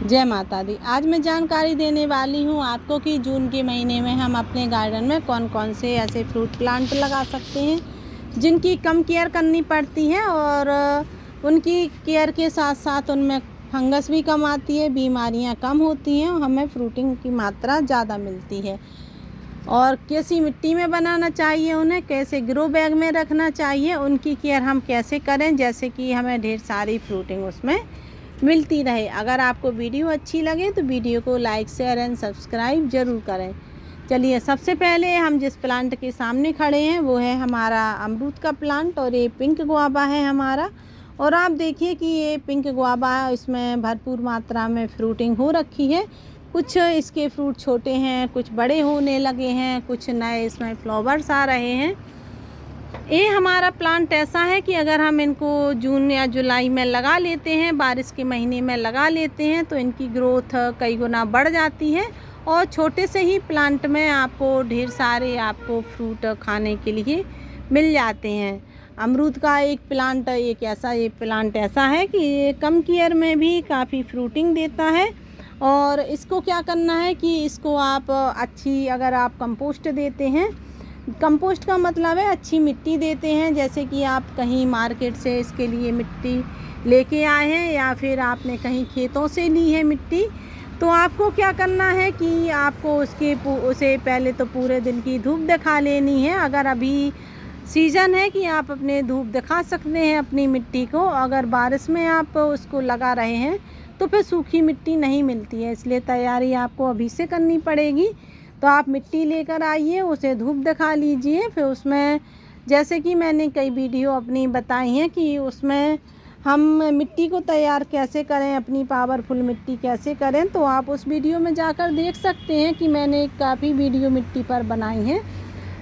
जय माता दी। आज मैं जानकारी देने वाली हूँ आपको कि जून के महीने में हम अपने गार्डन में कौन कौन से ऐसे फ्रूट प्लांट लगा सकते हैं जिनकी कम केयर करनी पड़ती है और उनकी केयर के साथ साथ उनमें फंगस भी कम आती है, बीमारियाँ कम होती हैं और हमें फ्रूटिंग की मात्रा ज़्यादा मिलती है। और कैसी मिट्टी में बनाना चाहिए, उन्हें कैसे ग्रो बैग में रखना चाहिए, उनकी केयर हम कैसे करें जैसे कि हमें ढेर सारी फ्रूटिंग उसमें मिलती रहे। अगर आपको वीडियो अच्छी लगे तो वीडियो को लाइक शेयर एंड सब्सक्राइब ज़रूर करें। चलिए, सबसे पहले हम जिस प्लांट के सामने खड़े हैं वो है हमारा अमरूद का प्लांट और ये पिंक गुआवा है हमारा। और आप देखिए कि ये पिंक गुआवा है, इसमें भरपूर मात्रा में फ्रूटिंग हो रखी है। कुछ इसके फ्रूट छोटे हैं, कुछ बड़े होने लगे हैं, कुछ नए इसमें फ्लावर्स आ रहे हैं। ये हमारा प्लांट ऐसा है कि अगर हम इनको जून या जुलाई में लगा लेते हैं, बारिश के महीने में लगा लेते हैं तो इनकी ग्रोथ कई गुना बढ़ जाती है और छोटे से ही प्लांट में आपको ढेर सारे फ्रूट खाने के लिए मिल जाते हैं। अमरूद का ये प्लांट ऐसा है कि ये कम केयर में भी काफ़ी फ्रूटिंग देता है। और इसको क्या करना है कि इसको आप अगर आप कंपोस्ट देते हैं, कंपोस्ट का मतलब है अच्छी मिट्टी देते हैं, जैसे कि आप कहीं मार्केट से इसके लिए मिट्टी लेके आए हैं या फिर आपने कहीं खेतों से ली है मिट्टी, तो आपको क्या करना है कि आपको उसे पहले तो पूरे दिन की धूप दिखा लेनी है। अगर अभी सीज़न है कि आप अपने धूप दिखा सकते हैं अपनी मिट्टी को। अगर बारिश में आप उसको लगा रहे हैं तो फिर सूखी मिट्टी नहीं मिलती है, इसलिए तैयारी आपको अभी से करनी पड़ेगी। तो आप मिट्टी लेकर आइए, उसे धूप दिखा लीजिए, फिर उसमें जैसे कि मैंने कई वीडियो अपनी बताई हैं कि उसमें हम मिट्टी को तैयार कैसे करें, अपनी पावरफुल मिट्टी कैसे करें, तो आप उस वीडियो में जाकर देख सकते हैं कि मैंने काफ़ी वीडियो मिट्टी पर बनाई हैं।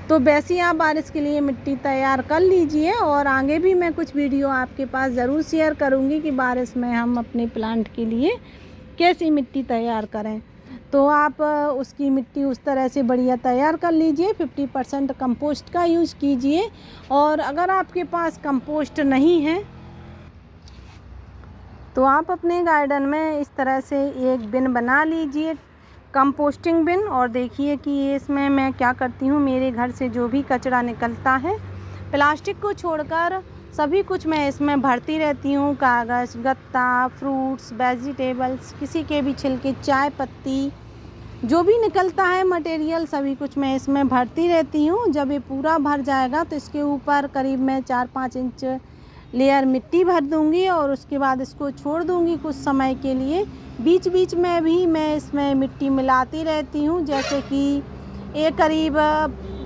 तो वैसे आप बारिश के लिए मिट्टी तैयार कर लीजिए और आगे भी मैं कुछ वीडियो आपके पास ज़रूर शेयर करूँगी कि बारिश में हम अपने प्लांट के लिए कैसी मिट्टी तैयार करें। तो आप उसकी मिट्टी उस तरह से बढ़िया तैयार कर लीजिए। 50% कंपोस्ट का यूज़ कीजिए। और अगर आपके पास कंपोस्ट नहीं है तो आप अपने गार्डन में इस तरह से एक बिन बना लीजिए, कंपोस्टिंग बिन। और देखिए कि इसमें मैं क्या करती हूँ, मेरे घर से जो भी कचरा निकलता है प्लास्टिक को छोड़कर सभी कुछ मैं इसमें भरती रहती हूँ। कागज़, गत्ता, फ्रूट्स, वेजिटेबल्स, किसी के भी छिलके, चाय पत्ती, जो भी निकलता है मटेरियल सभी कुछ मैं इसमें भरती रहती हूँ। जब ये पूरा भर जाएगा तो इसके ऊपर करीब मैं 4-5 इंच लेयर मिट्टी भर दूँगी और उसके बाद इसको छोड़ दूँगी कुछ समय के लिए। बीच बीच में भी मैं इसमें मिट्टी मिलाती रहती हूँ, जैसे कि ये करीब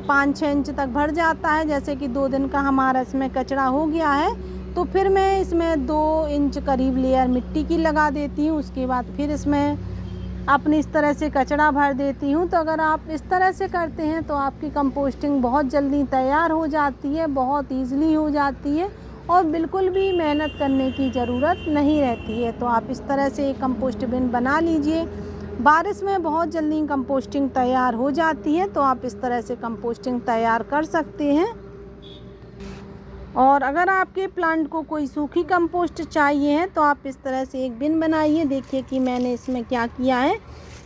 5-6 इंच तक भर जाता है। जैसे कि 2 दिन का हमारा इसमें कचरा हो गया है तो फिर मैं इसमें 2 इंच करीब लेयर मिट्टी की लगा देती हूँ। उसके बाद फिर इसमें अपनी इस तरह से कचरा भर देती हूँ। तो अगर आप इस तरह से करते हैं तो आपकी कंपोस्टिंग बहुत जल्दी तैयार हो जाती है, बहुत ईज़िली हो जाती है और बिल्कुल भी मेहनत करने की ज़रूरत नहीं रहती है। तो आप इस तरह से एक कंपोस्ट बिन बना लीजिए। बारिश में बहुत जल्दी कंपोस्टिंग तैयार हो जाती है, तो आप इस तरह से कंपोस्टिंग तैयार कर सकते हैं। और अगर आपके प्लांट को कोई सूखी कंपोस्ट चाहिए है तो आप इस तरह से एक बिन बनाइए। देखिए कि मैंने इसमें क्या किया है,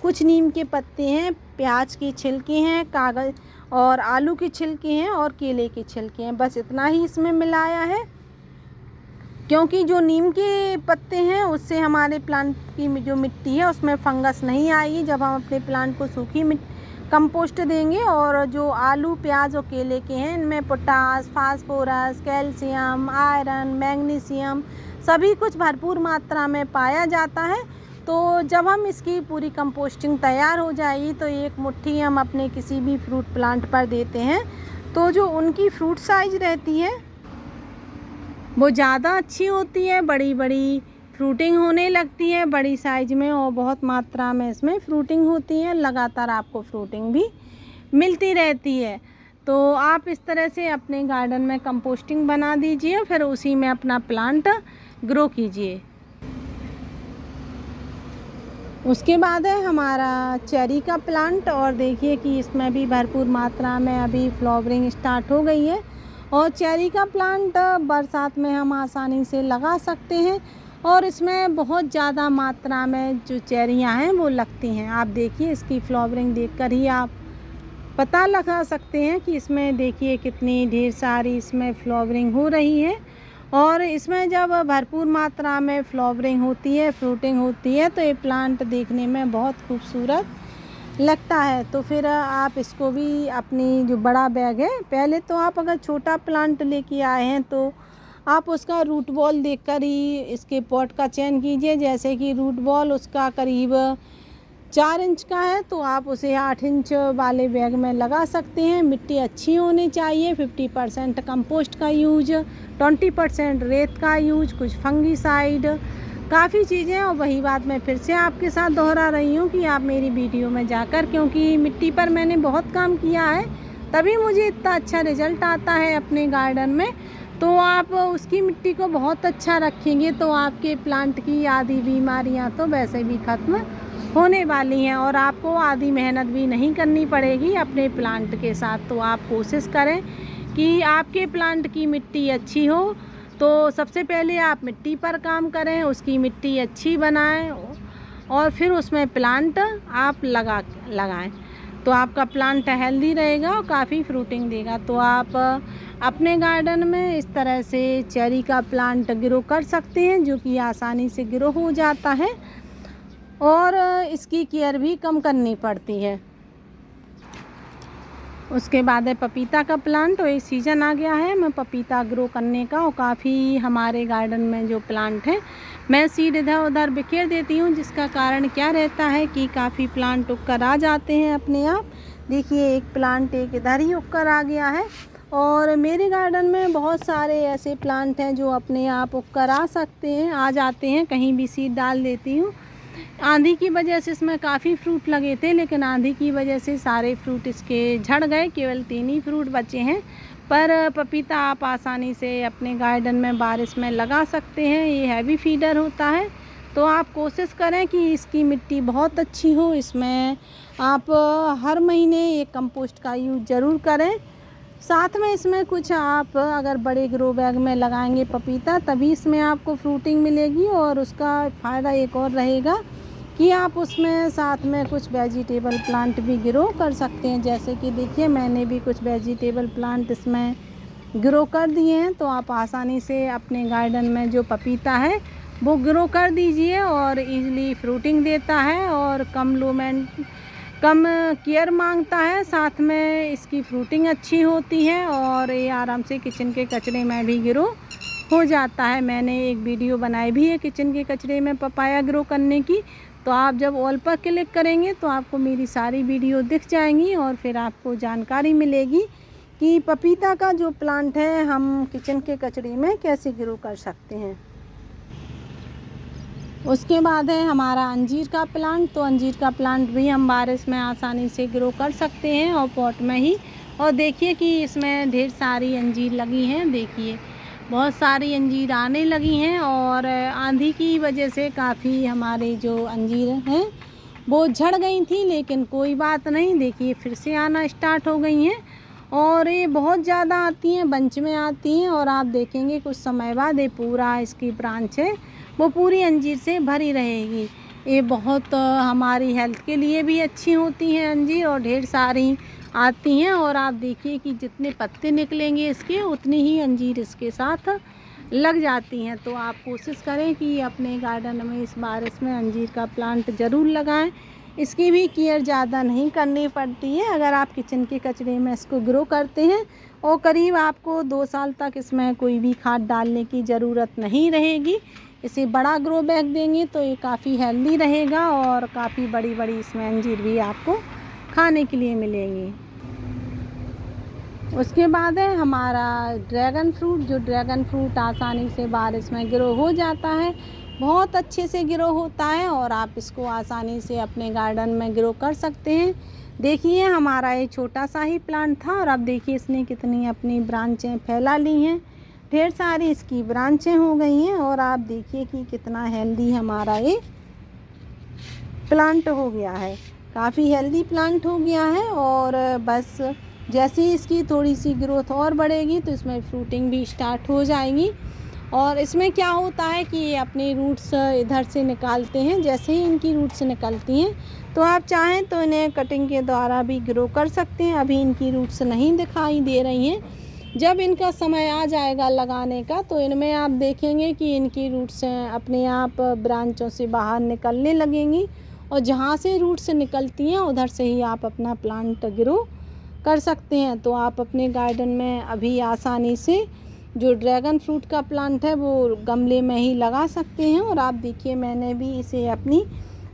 कुछ नीम के पत्ते हैं, प्याज के छिलके हैं, कागज़ और आलू के छिलके हैं और केले के छिलके हैं, बस इतना ही इसमें मिलाया है। क्योंकि जो नीम के पत्ते हैं उससे हमारे प्लांट की जो मिट्टी है उसमें फंगस नहीं आएगी जब हम अपने प्लांट को सूखी कंपोस्ट देंगे। और जो आलू, प्याज और केले के हैं इनमें potash, phosphorus, calcium, iron, magnesium सभी कुछ भरपूर मात्रा में पाया जाता है। तो जब हम इसकी पूरी कंपोस्टिंग तैयार हो जाएगी तो एक मुट्ठी हम अपने किसी भी फ्रूट प्लांट पर देते हैं तो जो उनकी फ्रूट साइज रहती है वो ज़्यादा अच्छी होती है, बड़ी बड़ी फ्रूटिंग होने लगती है बड़ी साइज में और बहुत मात्रा में इसमें फ्रूटिंग होती है, लगातार आपको फ्रूटिंग भी मिलती रहती है। तो आप इस तरह से अपने गार्डन में कंपोस्टिंग बना दीजिए, फिर उसी में अपना प्लांट ग्रो कीजिए। उसके बाद है हमारा चेरी का प्लांट और देखिए कि इसमें भी भरपूर मात्रा में अभी फ्लावरिंग स्टार्ट हो गई है। और चेरी का प्लांट बरसात में हम आसानी से लगा सकते हैं। और इसमें बहुत ज़्यादा मात्रा में जो चेरियाँ हैं वो लगती हैं। आप देखिए इसकी फ्लावरिंग देखकर ही आप पता लगा सकते हैं कि इसमें देखिए कितनी ढेर सारी इसमें फ्लावरिंग हो रही है। और इसमें जब भरपूर मात्रा में फ्लावरिंग होती है, फ्रूटिंग होती है, तो ये प्लांट देखने में बहुत खूबसूरत लगता है। तो फिर आप इसको भी अपनी जो बड़ा बैग है, पहले तो आप अगर छोटा प्लांट लेके आए हैं तो आप उसका रूट बॉल देखकर ही इसके पॉट का चयन कीजिए। जैसे कि रूट बॉल उसका करीब 4 इंच का है तो आप उसे 8 इंच वाले बैग में लगा सकते हैं। मिट्टी अच्छी होनी चाहिए। 50% कंपोस्ट का यूज, 20% रेत का यूज, कुछ फंगीसाइड, काफ़ी चीज़ें। और वही बात मैं फिर से आपके साथ दोहरा रही हूँ कि आप मेरी वीडियो में जाकर, क्योंकि मिट्टी पर मैंने बहुत काम किया है तभी मुझे इतना अच्छा रिज़ल्ट आता है अपने गार्डन में। तो आप उसकी मिट्टी को बहुत अच्छा रखेंगे तो आपके प्लांट की आधी बीमारियाँ तो वैसे भी ख़त्म होने वाली हैं और आपको आधी मेहनत भी नहीं करनी पड़ेगी अपने प्लांट के साथ। तो आप कोशिश करें कि आपके प्लांट की मिट्टी अच्छी हो। तो सबसे पहले आप मिट्टी पर काम करें, उसकी मिट्टी अच्छी बनाएं और फिर उसमें प्लांट आप लगाएं तो आपका प्लांट हेल्दी रहेगा और काफ़ी फ्रूटिंग देगा। तो आप अपने गार्डन में इस तरह से चेरी का प्लांट ग्रो कर सकते हैं, जो कि आसानी से ग्रो हो जाता है और इसकी केयर भी कम करनी पड़ती है। उसके बाद है पपीता का प्लांट। तो ये सीज़न आ गया है मैं पपीता ग्रो करने का, और काफ़ी हमारे गार्डन में जो प्लांट है मैं सीड इधर उधर बिखेर देती हूँ, जिसका कारण क्या रहता है कि काफ़ी प्लांट उगकर आ जाते हैं अपने आप। देखिए एक प्लांट एक इधर ही उगकर आ गया है और मेरे गार्डन में बहुत सारे ऐसे प्लांट हैं जो अपने आप उगकर आ सकते हैं, आ जाते हैं। कहीं भी सीड डाल देती हूँ। आंधी की वजह से इसमें काफ़ी फ्रूट लगे थे, लेकिन आंधी की वजह से सारे फ्रूट इसके झड़ गए, केवल 3 ही फ्रूट बचे हैं। पर पपीता आप आसानी से अपने गार्डन में बारिश में लगा सकते हैं। ये हैवी फीडर होता है तो आप कोशिश करें कि इसकी मिट्टी बहुत अच्छी हो। इसमें आप हर महीने एक कंपोस्ट का यूज़ ज़रूर करें। साथ में इसमें कुछ आप अगर बड़े ग्रो बैग में लगाएंगे पपीता, तभी इसमें आपको फ्रूटिंग मिलेगी। और उसका फ़ायदा एक और रहेगा कि आप उसमें साथ में कुछ वेजिटेबल प्लांट भी ग्रो कर सकते हैं। जैसे कि देखिए मैंने भी कुछ वेजिटेबल प्लांट इसमें ग्रो कर दिए हैं। तो आप आसानी से अपने गार्डन में जो पपीता है वो ग्रो कर दीजिए और इजीली फ्रूटिंग देता है और कम केयर मांगता है। साथ में इसकी फ्रूटिंग अच्छी होती है और ये आराम से किचन के कचरे में भी ग्रो हो जाता है। मैंने एक वीडियो बनाई भी है किचन के कचरे में पपाया ग्रो करने की। तो आप जब ऑल पर क्लिक करेंगे तो आपको मेरी सारी वीडियो दिख जाएंगी और फिर आपको जानकारी मिलेगी कि पपीता का जो प्लांट है हम किचन के कचरे में कैसे ग्रो कर सकते हैं। उसके बाद है हमारा अंजीर का प्लांट। तो अंजीर का प्लांट भी हम बारिश में आसानी से ग्रो कर सकते हैं और पॉट में ही। और देखिए कि इसमें ढेर सारी अंजीर लगी हैं। देखिए बहुत सारी अंजीर आने लगी हैं और आंधी की वजह से काफ़ी हमारे जो अंजीर हैं वो झड़ गई थी, लेकिन कोई बात नहीं। देखिए फिर से आना स्टार्ट हो गई हैं और ये बहुत ज़्यादा आती हैं, बंच में आती हैं। और आप देखेंगे कुछ समय बाद ये पूरा इसकी ब्रांच है वो पूरी अंजीर से भरी रहेगी। ये बहुत हमारी हेल्थ के लिए भी अच्छी होती हैं अंजीर और ढेर सारी आती हैं। और आप देखिए कि जितने पत्ते निकलेंगे इसके उतनी ही अंजीर इसके साथ लग जाती हैं। तो आप कोशिश करें कि अपने गार्डन में इस बारिश में अंजीर का प्लांट ज़रूर लगाएं। इसकी भी केयर ज़्यादा नहीं करनी पड़ती है। अगर आप किचन के कचरे में इसको ग्रो करते हैं और करीब आपको 2 साल तक इसमें कोई भी खाद डालने की ज़रूरत नहीं रहेगी। इसे बड़ा ग्रो बैग देंगे तो ये काफ़ी हेल्दी रहेगा और काफ़ी बड़ी बड़ी इसमें अंजीर भी आपको खाने के लिए मिलेंगी। उसके बाद है हमारा ड्रैगन फ्रूट। जो ड्रैगन फ्रूट आसानी से बारिश में ग्रो हो जाता है, बहुत अच्छे से ग्रो होता है और आप इसको आसानी से अपने गार्डन में ग्रो कर सकते हैं। देखिए हमारा ये छोटा सा ही प्लांट था और अब देखिए इसने कितनी अपनी ब्रांचें फैला ली हैं। ढेर सारी इसकी ब्रांचें हो गई हैं और आप देखिए कि कितना हेल्दी हमारा ये प्लांट हो गया है। काफ़ी हेल्दी प्लांट हो गया है और बस जैसे ही इसकी थोड़ी सी ग्रोथ और बढ़ेगी तो इसमें फ्रूटिंग भी स्टार्ट हो जाएगी और इसमें क्या होता है कि ये अपनी रूट्स इधर से निकालते हैं। जैसे ही इनकी रूट्स निकलती हैं तो आप चाहें तो इन्हें कटिंग के द्वारा भी ग्रो कर सकते हैं। अभी इनकी रूट्स नहीं दिखाई दे रही हैं। जब इनका समय आ जाएगा लगाने का तो इनमें आप देखेंगे कि इनकी रूट्स अपने आप ब्रांचों से बाहर निकलने लगेंगी और जहाँ से रूट्स निकलती हैं उधर से ही आप अपना प्लांट ग्रो कर सकते हैं। तो आप अपने गार्डन में अभी आसानी से जो ड्रैगन फ्रूट का प्लांट है वो गमले में ही लगा सकते हैं। और आप देखिए मैंने भी इसे अपनी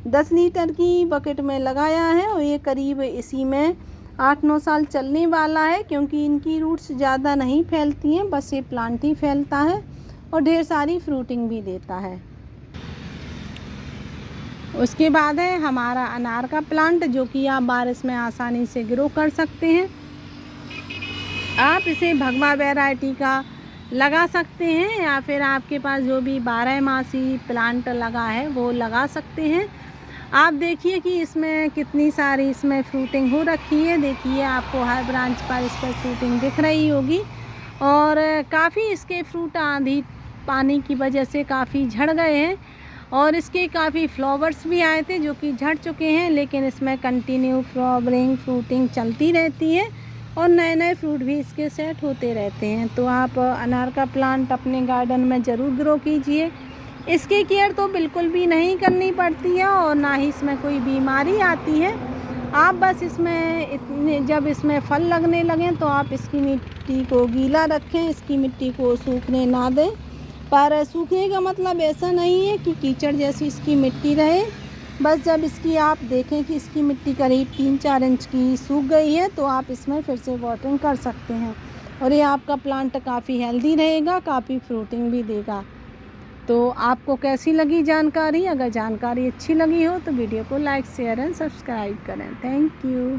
10 लीटर की बकेट में लगाया है और ये करीब इसी में 8-9 साल चलने वाला है, क्योंकि इनकी रूट्स ज़्यादा नहीं फैलती हैं, बस ये प्लांट ही फैलता है और ढेर सारी फ्रूटिंग भी देता है। उसके बाद है हमारा अनार का प्लांट, जो कि आप बारिश में आसानी से ग्रो कर सकते हैं। आप इसे भगवा वैरायटी का लगा सकते हैं या फिर आपके पास जो भी 12मासी प्लांट लगा है वो लगा सकते हैं। आप देखिए कि इसमें कितनी सारी इसमें फ्रूटिंग हो रखी है। देखिए आपको हर ब्रांच पर इस पर फ्रूटिंग दिख रही होगी और काफ़ी इसके फ्रूट आंधी पानी की वजह से काफ़ी झड़ गए हैं और इसके काफ़ी फ्लावर्स भी आए थे जो कि झड़ चुके हैं, लेकिन इसमें कंटिन्यू फ्लावरिंग फ्रूटिंग चलती रहती है और नए नए फ्रूट भी इसके सेट होते रहते हैं। तो आप अनार का प्लांट अपने गार्डन में ज़रूर ग्रो कीजिए। इसकी केयर तो बिल्कुल भी नहीं करनी पड़ती है और ना ही इसमें कोई बीमारी आती है। आप बस इसमें जब इसमें फल लगने लगें तो आप इसकी मिट्टी को गीला रखें, इसकी मिट्टी को सूखने ना दें। पर सूखने का मतलब ऐसा नहीं है कि कीचड़ जैसी इसकी मिट्टी रहे। बस जब इसकी आप देखें कि इसकी मिट्टी करीब 3-4 इंच की सूख गई है तो आप इसमें फिर से वाटरिंग कर सकते हैं और ये आपका प्लांट काफ़ी हेल्दी रहेगा, काफ़ी फ्रूटिंग भी देगा। तो आपको कैसी लगी जानकारी? अगर जानकारी अच्छी लगी हो तो वीडियो को लाइक, शेयर एंड सब्सक्राइब करें। Thank you.